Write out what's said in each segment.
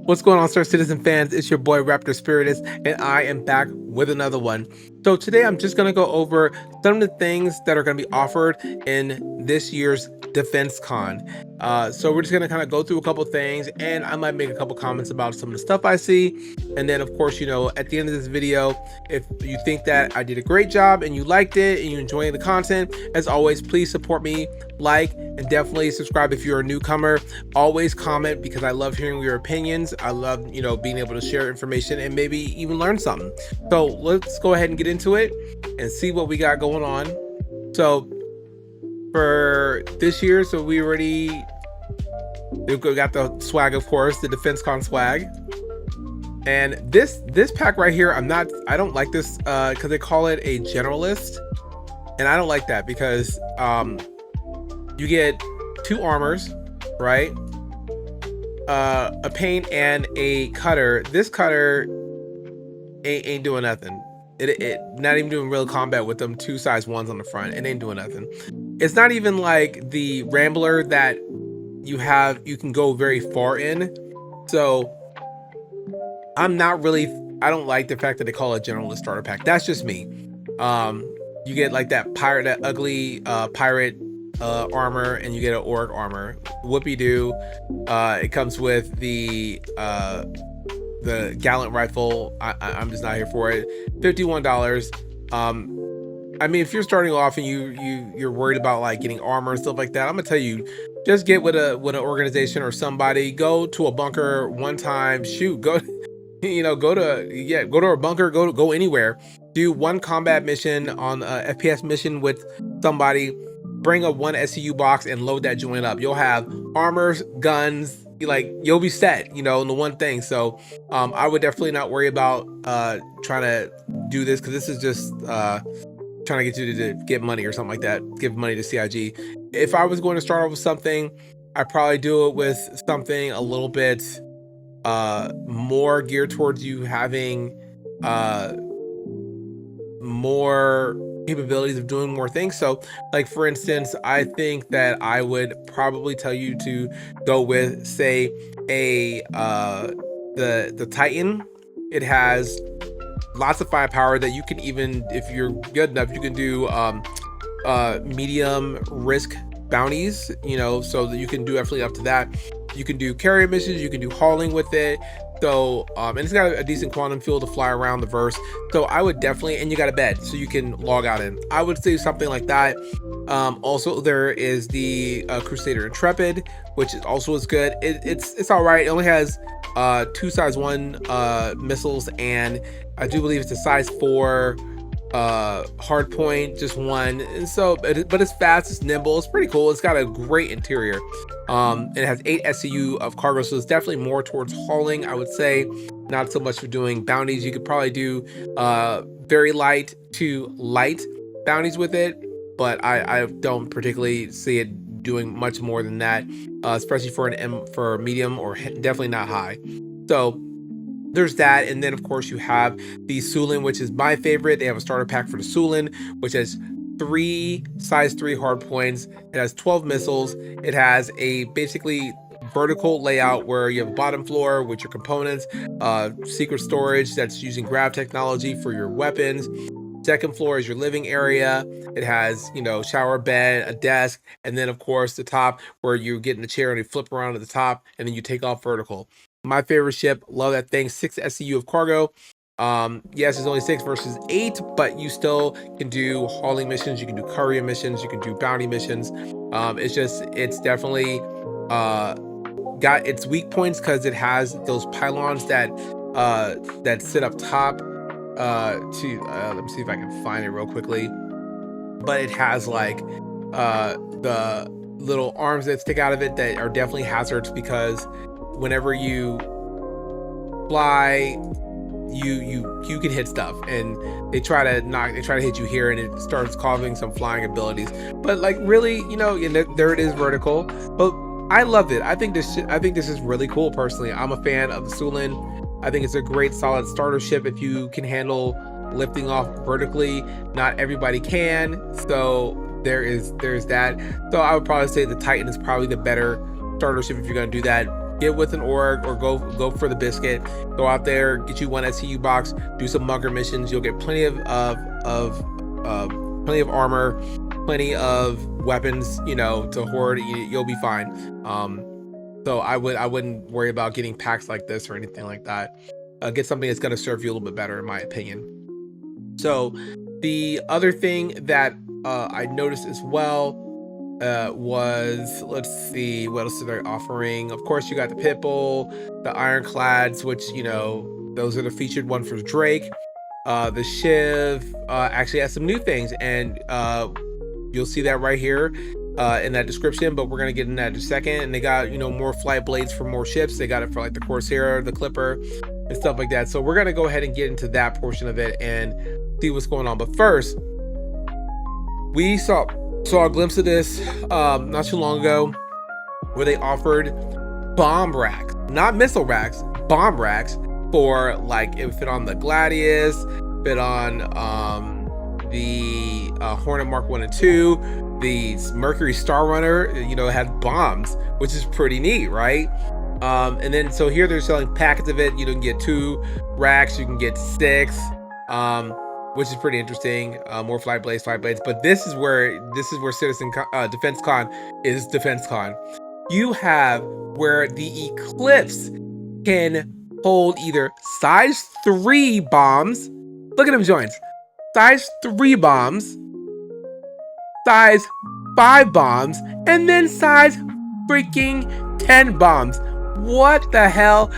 What's going on, Star Citizen fans? It's your boy Raptor Spiritus, and I am back with another one. So today I'm just gonna go over some of the things that are gonna be offered in this year's Defense Con. So we're just gonna kind of go through a couple things, and I might make a couple comments about some of the stuff I see. And then, of course, at the end of this video, if you think that I did a great job and you liked it and you enjoying the content, as always, please support me, like, and definitely subscribe if you're a newcomer. Always comment because I love hearing your opinions. I love, being able to share information and maybe even learn something. So let's go ahead and get into it and see what we got going on. So for this year, we got the swag, of course, the Defense Con swag. And this pack right here, I don't like this because they call it a generalist, and I don't like that because you get 2 armors, right? A paint and a cutter. This cutter ain't doing nothing. It not even doing real combat with them 2 size 1s on the front. It ain't doing nothing. It's not even like the Rambler that you can go very far in. So I don't like the fact that they call it a generalist starter pack. That's just me. You get like that ugly pirate armor, and you get an orc armor. Whoopie doo. It comes with the Gallant rifle. I'm just not here for it. $51. I mean, if you're starting off and you're worried about like getting armor and stuff like that, I'm gonna tell you, just get with an organization or somebody. Go to a bunker one time. Shoot, go go to a bunker. Go anywhere. Do one combat mission on a FPS mission with somebody. Bring a 1 SCU box and load that joint up. You'll have armors, guns, you'll be set, in the one thing. So I would definitely not worry about trying to do this, because this is just trying to get you to get money or something like that. Give money to CIG. If I was going to start off with something, I'd probably do it with something a little bit more geared towards you having more capabilities of doing more things. So like, for instance, I think that I would probably tell you to go with, say, the Titan. It has lots of firepower that you can, even if you're good enough, you can do medium risk bounties, so that you can do definitely up to that. You can do carrier missions, you can do hauling with it. So and it's got a decent quantum fuel to fly around the verse. So I would definitely, and you got a bed so you can log out in. I would say something like that. Also, there is the Crusader Intrepid, which is also as good. It's all right. It only has 2 size 1 missiles, and I do believe it's a size 4 hard point, just 1. And so, but it's fast, it's nimble, it's pretty cool. It's got a great interior. It has 8 SCU of cargo, so it's definitely more towards hauling, I would say, not so much for doing bounties. You could probably do very light to light bounties with it, but I don't particularly see it doing much more than that, especially for medium, or definitely not high. So there's that. And then of course you have the Sulin, which is my favorite. They have a starter pack for the Sulin, which has 3 size 3 hard points. It has 12 missiles. It has a basically vertical layout where you have a bottom floor with your components, secret storage that's using grav technology for your weapons. Second floor is your living area. It has, shower, bed, a desk, and then of course the top where you get in the chair and you flip around at the top, and then you take off vertical. My favorite ship, love that thing. 6 SCU of cargo. Yes, it's only 6 versus 8, but you still can do hauling missions, you can do courier missions, you can do bounty missions. It's definitely got its weak points because it has those pylons that sit up top. Let me see if I can find it real quickly. But it has like the little arms that stick out of it that are definitely hazards, because whenever you fly, you can hit stuff, and they try to hit you here, and it starts causing some flying abilities. But like, really, there it is, vertical. But I loved it. I think this is really cool. Personally, I'm a fan of the Sulin. I think it's a great solid starter ship if you can handle lifting off vertically. Not everybody can, so there's that. So I would probably say the Titan is probably the better starter ship if you're going to do that. Get with an org or go for the biscuit. Go out there, get you one SCU box, do some mugger missions. You'll get plenty of armor, plenty of weapons, you know, to hoard. You'll be fine. So I wouldn't worry about getting packs like this or anything like that. Get something that's going to serve you a little bit better, in my opinion. So the other thing that I noticed as well was, let's see, what else are they offering? Of course, you got the Pitbull, the Ironclads, which, you know, those are the featured one for Drake. The Shiv actually has some new things, and you'll see that right here in that description, but we're gonna get in that in a second. And they got, you know, more flight blades for more ships. They got it for like the Corsair, the Clipper, and stuff like that. So we're gonna go ahead and get into that portion of it and see what's going on. But first, we saw a glimpse of this not too long ago, where they offered bomb racks, not missile racks, bomb racks, for like, it would fit on the Gladius, fit on the Hornet Mark 1 and 2, the Mercury Star Runner, you know, it had bombs, which is pretty neat, right? And then so here they're selling packets of it. You can get 2 racks, you can get 6, which is pretty interesting. More flight blades. But this is where Citizen Defense Con is Defense Con. You have where the Eclipse can hold either size 3 bombs. Look at them joints. Size 3 bombs, size 5 bombs, and then size freaking 10 bombs. What the hell?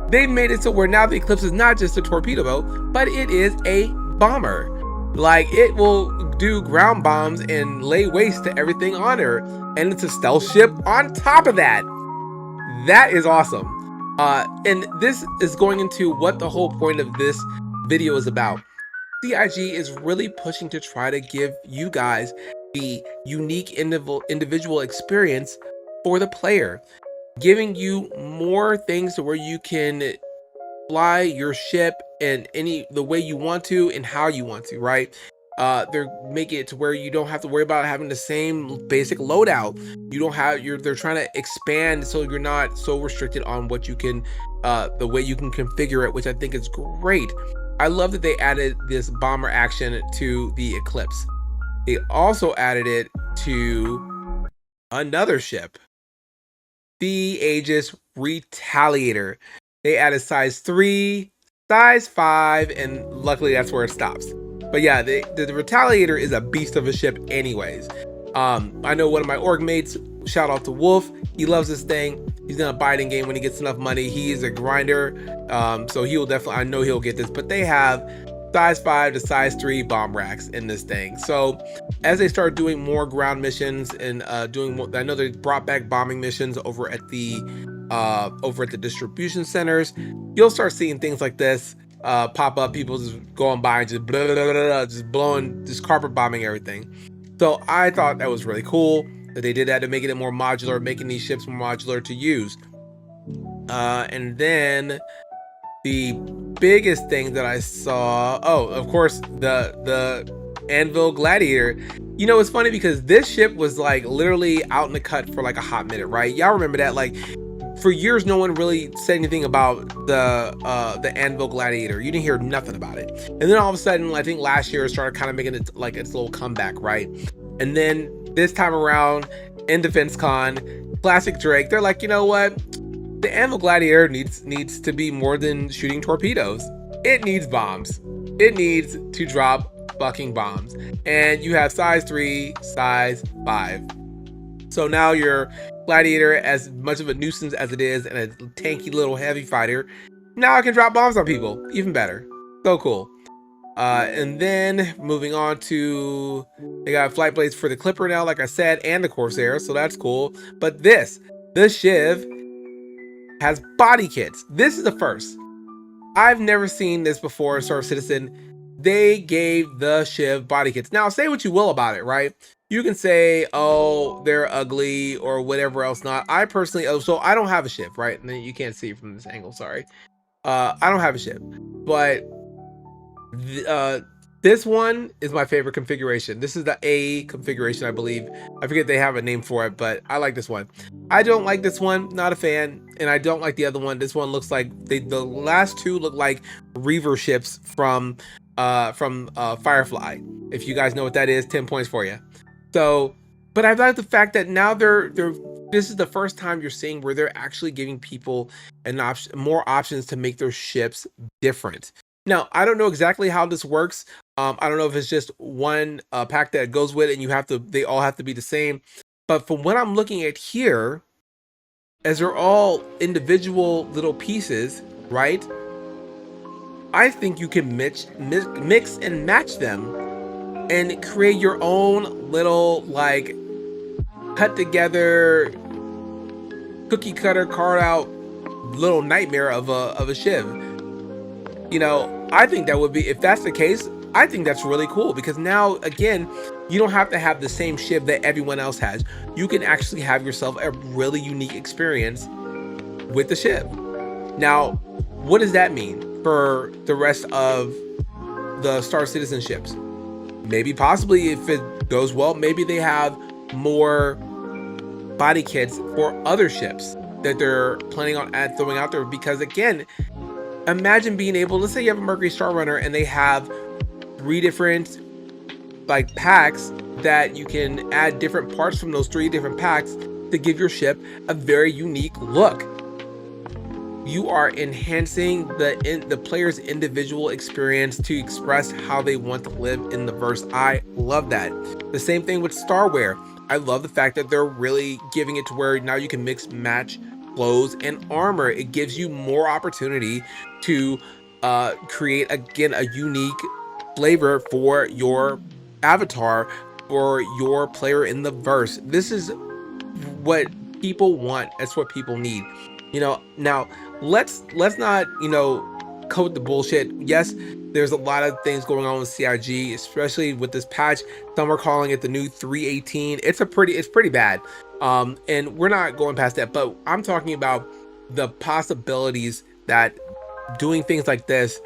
They made it so where now the Eclipse is not just a torpedo boat, but it is a bomber. Like, it will do ground bombs and lay waste to everything on her, and it's a stealth ship on top of that. That is awesome. And this is going into what the whole point of this video is about. CIG is really pushing to try to give you guys the unique individual experience for the player, giving you more things to where you can fly your ship in the way you want to and how you want to, right? They're making it to where you don't have to worry about having the same basic loadout. You don't have they're trying to expand so you're not so restricted on what you can the way you can configure it, which I think is great. I love that they added this bomber action to the Eclipse. They also added it to another ship, the Aegis Retaliator. They added size 3, size 5, and luckily that's where it stops. But yeah, the Retaliator is a beast of a ship anyways. I know one of my org mates, shout out to Wolf, he loves this thing. He's gonna buy it in game when he gets enough money. He is a grinder, so he will definitely, I know he'll get this. But they have size 5 to size 3 bomb racks in this thing. So as they start doing more ground missions and doing more, I know they brought back bombing missions over at the distribution centers, you'll start seeing things like this pop up. People just going by and just blah, blah, blah, blah, just blowing, just carpet bombing everything. So I thought that was really cool that they did that to make it more modular, making these ships more modular to use. And then the biggest thing that I saw, oh, of course, the Anvil Gladiator. You know, it's funny because this ship was like literally out in the cut for like a hot minute, right? Y'all remember that? Like, for years, no one really said anything about the Anvil Gladiator. You didn't hear nothing about it. And then all of a sudden, I think last year, it started kind of making it like its little comeback, right? And then this time around in Defense Con, classic Drake, they're like, you know what? The Anvil Gladiator needs to be more than shooting torpedoes. It needs bombs. It needs to drop fucking bombs. And you have size 3, size 5. So now your Gladiator, as much of a nuisance as it is, and a tanky little heavy fighter, now I can drop bombs on people. Even better. So cool. And then moving on to, they got flight blades for the Clipper now, like I said, and the Corsair, so that's cool. But the Shiv has body kits. This is the first. I've never seen this before, Star Citizen. They gave the Shiv body kits. Now, say what you will about it, right? You can say, oh, they're ugly or whatever else not. I personally, so I don't have a Shiv, right? And then you can't see it from this angle, sorry. I don't have a Shiv, but this one is my favorite configuration. This is the A configuration, I believe. I forget they have a name for it, but I like this one. I don't like this one, not a fan, and I don't like the other one. This one looks like the last two look like Reaver ships from Firefly. If you guys know what that is, 10 points for you. So, but I like the fact that now they're this is the first time you're seeing where they're actually giving people an option, more options to make their ships different. Now, I don't know exactly how this works. I don't know if it's just one pack that goes with it and you have to, they all have to be the same. But from what I'm looking at here, as they're all individual little pieces, right? I think you can mix and match them and create your own little, like, cut together, cookie cutter, card out little nightmare of a shiv. You know, I think that would be, if that's the case, I think that's really cool, because now again, you don't have to have the same shiv that everyone else has. You can actually have yourself a really unique experience with the shiv. Now, what does that mean for the rest of the Star Citizen ships? Maybe possibly, if it goes well, maybe they have more body kits for other ships that they're planning on throwing out there. Because again, imagine being able, let's say you have a Mercury Star Runner and they have 3 different like packs that you can add different parts from those 3 different packs to give your ship a very unique look. You are enhancing the player's individual experience to express how they want to live in the verse. I love that. The same thing with Starware. I love the fact that they're really giving it to where now you can mix match clothes and armor. It gives you more opportunity to create again a unique flavor for your avatar, for your player in the verse. This is what people want. That's what people need. You know, now let's not, you know, coat the bullshit. Yes, there's a lot of things going on with CIG, especially with this patch. Some are calling it the new 318. It's pretty bad. And we're not going past that, but I'm talking about the possibilities that doing things like this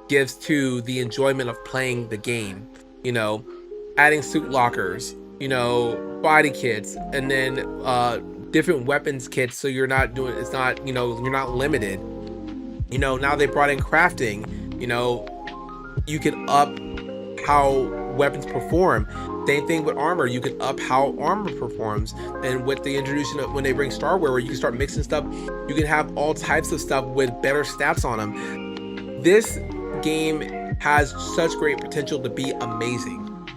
gives to the enjoyment of playing the game. You know, adding suit lockers, you know, body kits, and then different weapons kits, so you're not doing, it's not, you know, you're not limited. You know, now they brought in crafting. You know, you can up how weapons perform. Same thing with armor, you can up how armor performs. And with the introduction of when they bring Starware, where you can start mixing stuff, you can have all types of stuff with better stats on them. This game has such great potential to be amazing.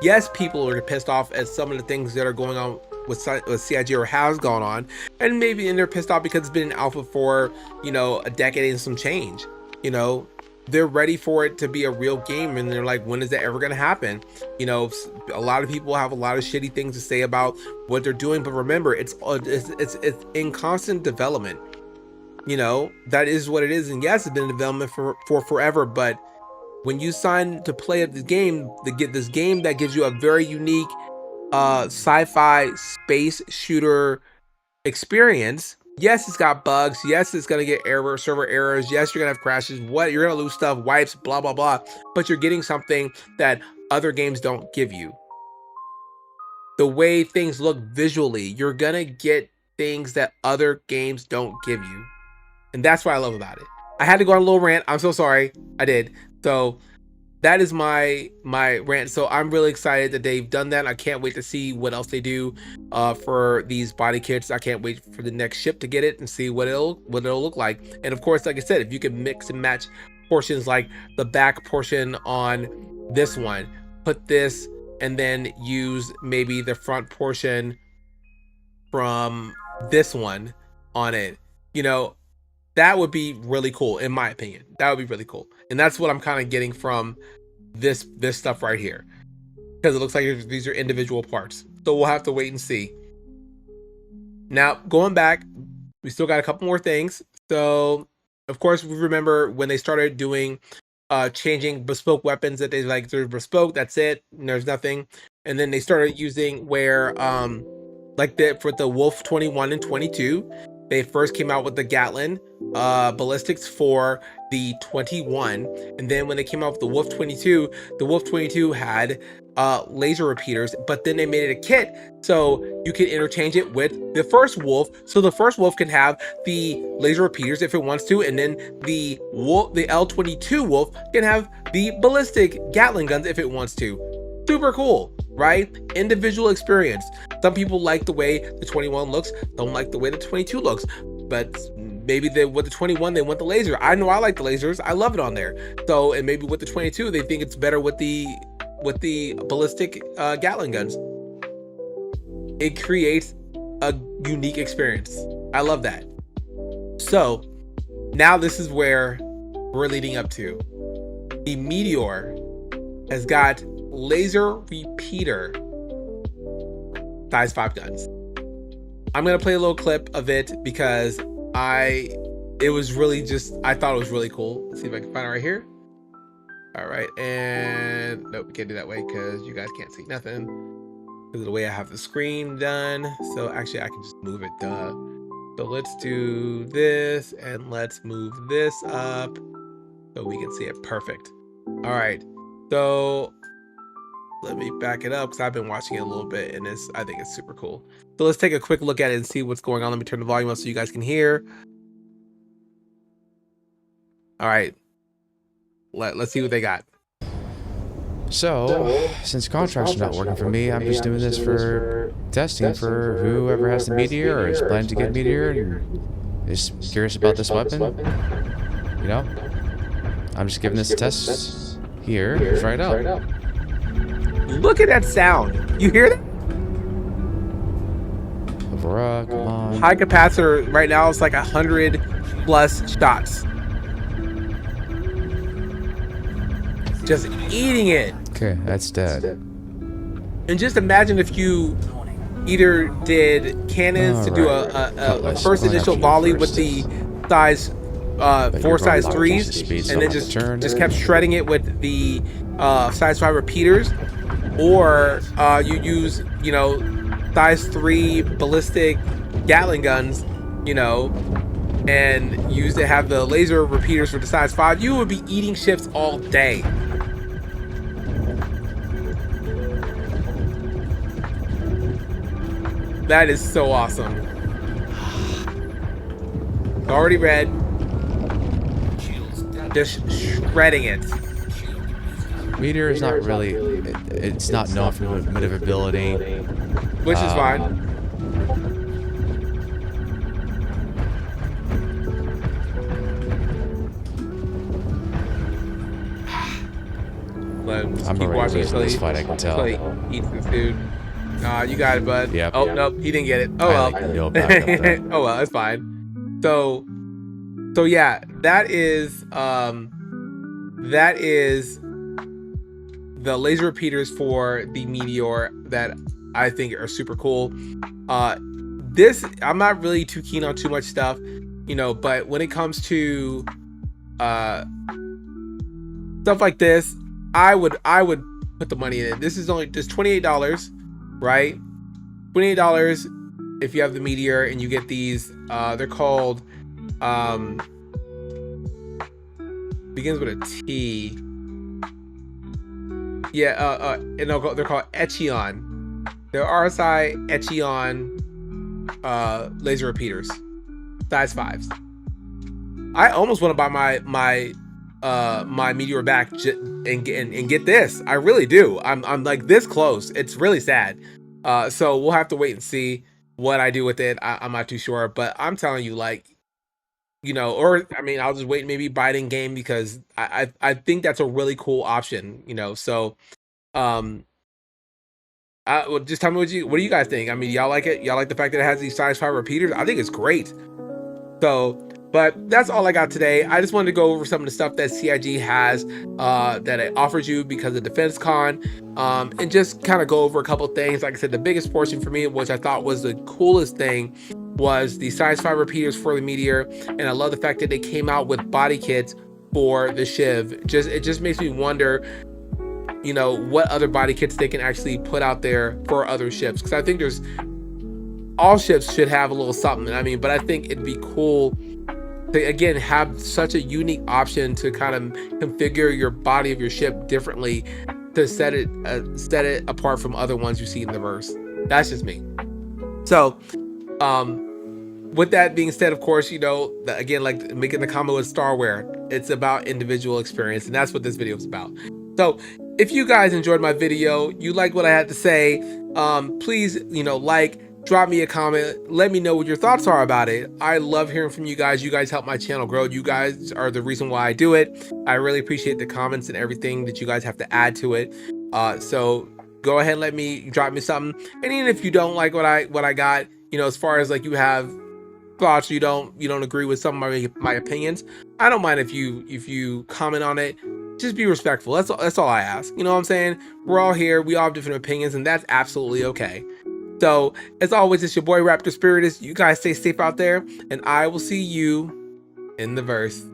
Yes, people are pissed off at some of the things that are going on with CIG, or has gone on, and they're pissed off because it's been in alpha for, you know, a decade and some change. You know, they're ready for it to be a real game, and they're like, when is that ever going to happen? You know, a lot of people have a lot of shitty things to say about what they're doing, but remember, it's in constant development. You know, that is what it is. And yes, it's been in development for forever, but when you sign to play the game, to get this game that gives you a very unique sci-fi space shooter experience. Yes, it's got bugs. Yes, it's gonna get server errors. Yes, you're gonna have crashes. What, you're gonna lose stuff, wipes, blah blah blah. But you're getting something that other games don't give you. The way things look visually, you're gonna get things that other games don't give you, and that's what I love about it. I had to go on a little rant. I'm so sorry. I did. So that is my rant. So I'm really excited that they've done that. I can't wait to see what else they do for these body kits. I can't wait for the next ship to get it and see what it'll look like. And of course, like I said, if you can mix and match portions, like the back portion on this one, put this, and then use maybe the front portion from this one on it, you know, that would be really cool. In my opinion, that would be really cool. And that's what I'm kind of getting from this stuff right here, because it looks like these are individual parts. So we'll have to wait and see. Now, going back, we still got a couple more things. So of course, we remember when they started doing changing bespoke weapons, that they like, they're bespoke, that's it, and there's nothing. And then they started using where like for the Wolf 21 and 22, they first came out with the Gatlin ballistics for the 21, and then when they came out with the Wolf 22, the Wolf 22 had laser repeaters, but then they made it a kit so you can interchange it with the first Wolf, so the first Wolf can have the laser repeaters if it wants to, and then the L22 Wolf can have the ballistic Gatling guns if it wants to. Super cool, right? Individual experience. Some people like the way the 21 looks, don't like the way the 22 looks, but maybe with the 21 they want the laser. I know I like the lasers, I love it on there. So, and maybe with the 22 they think it's better with the ballistic Gatling guns. It creates a unique experience. I love that. So now this is where we're leading up to. The Meteor has got laser repeater size 5 guns. I'm gonna play a little clip of it because I thought it was really cool. Let's see if I can find it right here. All right, and nope, we can't do that way because you guys can't see nothing because of the way I have the screen done. So actually I can just move it, duh. So let's do this and let's move this up so we can see it. Perfect. All right, so let me back it up because I've been watching it a little bit and I think it's super cool. So let's take a quick look at it and see what's going on. Let me turn the volume up so you guys can hear. All right, let's see what they got. So, since contracts are not working for me, I'm just doing this for testing for whoever has the Meteor or is planning to get Meteor and is curious about this weapon. You know, I'm just giving this a test here to try it out. Look at that sound. You hear that? Bruh, come on. High capacitor right now is like 100 plus shots. Just eating it. Okay, that's dead. And just imagine if you either did cannons to do a first initial volley with the size 4 size 3s, and then just kept shredding it with the size 5 repeaters, or you use, you know, size 3 ballistic Gatling guns, you know, and use to have the laser repeaters for the size 5, you would be eating ships all day. That is so awesome. Already red. Just shredding it. Meteor is not really, it's not known for maneuverability. Which is fine. I'm keep already watching losing this fight, I can tell. Eat this food. You got it, bud. Yep. Oh, nope, he didn't get it. Oh, well. Oh, well, it's fine. So yeah, that is the laser repeaters for the Meteor that I think are super cool. This, I'm not really too keen on too much stuff, you know, but when it comes to stuff like this, I would put the money in it. This is only just $28, right? $28 if you have the Meteor and you get these. They're called begins with a T. Yeah, and they're called Echion. They're RSI Echion laser repeaters, size 5s. I almost want to buy my Meteor back and get this. I really do. I'm like this close. It's really sad. So we'll have to wait and see what I do with it. I'm not too sure, but I'm telling you, like, you know, or I mean, I'll just wait and maybe buy it in game because I think that's a really cool option, you know. So well, just tell me what do you guys think? I mean, y'all like it? Y'all like the fact that it has these size 5 repeaters? I think it's great. So, but that's all I got today. I just wanted to go over some of the stuff that CIG has that it offers you because of Defense Con, and just kind of go over a couple things. Like I said, the biggest portion for me, which I thought was the coolest thing, was the size 5 repeaters for the Meteor, and I love the fact that they came out with body kits for the Shiv. It just makes me wonder, you know, what other body kits they can actually put out there for other ships, because I think there's all ships should have a little something. I mean, but I think it'd be cool to again have such a unique option to kind of configure your body of your ship differently to set it apart from other ones you see in the verse. That's just me. So with that being said, of course, you know, again, like making the comment with Starware, it's about individual experience, and that's what this video is about. So if you guys enjoyed my video, you like what I had to say, please, you know, drop me a comment, let me know what your thoughts are about it. I love hearing from you guys. You guys help my channel grow. You guys are the reason why I do it. I really appreciate the comments and everything that you guys have to add to it. So go ahead and drop me something. And even if you don't like what I got, you know, as far as like you have thoughts, you don't agree with some of my opinions, I don't mind if you comment on it. Just be respectful. That's all I ask. You know what I'm saying? We're all here. We all have different opinions, and that's absolutely okay. So as always, it's your boy Raptor Spiritus. You guys stay safe out there, and I will see you in the verse.